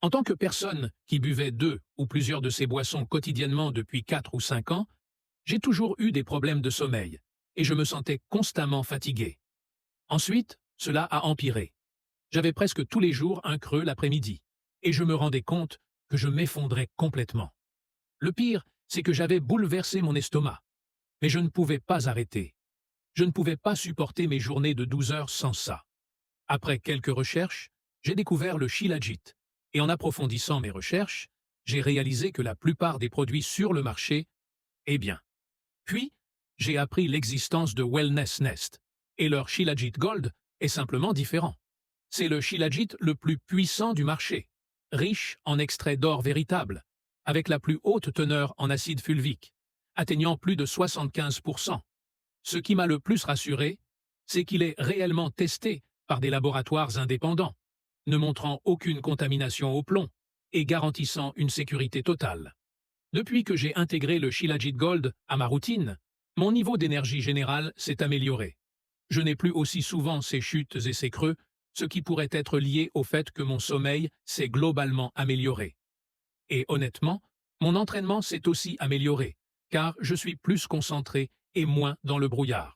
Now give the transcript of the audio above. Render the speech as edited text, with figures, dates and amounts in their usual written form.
En tant que personne qui buvait deux ou plusieurs de ces boissons quotidiennement depuis 4 ou 5 ans, j'ai toujours eu des problèmes de sommeil et je me sentais constamment fatigué. Ensuite, cela a empiré. J'avais presque tous les jours un creux l'après-midi et je me rendais compte que je m'effondrais complètement. Le pire, c'est que j'avais bouleversé mon estomac, mais je ne pouvais pas arrêter. Je ne pouvais pas supporter mes journées de 12 heures sans ça. Après quelques recherches, j'ai découvert le Shilajit, et en approfondissant mes recherches, j'ai réalisé que la plupart des produits sur le marché, eh bien. Puis, j'ai appris l'existence de Wellness Nest, et leur Shilajit Gold est simplement différent. C'est le Shilajit le plus puissant du marché, riche en extrait d'or véritable, avec la plus haute teneur en acide fulvique, atteignant plus de 75%. Ce qui m'a le plus rassuré, c'est qu'il est réellement testé par des laboratoires indépendants, ne montrant aucune contamination au plomb et garantissant une sécurité totale. Depuis que j'ai intégré le Shilajit Gold à ma routine, mon niveau d'énergie générale s'est amélioré. Je n'ai plus aussi souvent ces chutes et ces creux, ce qui pourrait être lié au fait que mon sommeil s'est globalement amélioré. Et honnêtement, mon entraînement s'est aussi amélioré, car je suis plus concentré et moins dans le brouillard.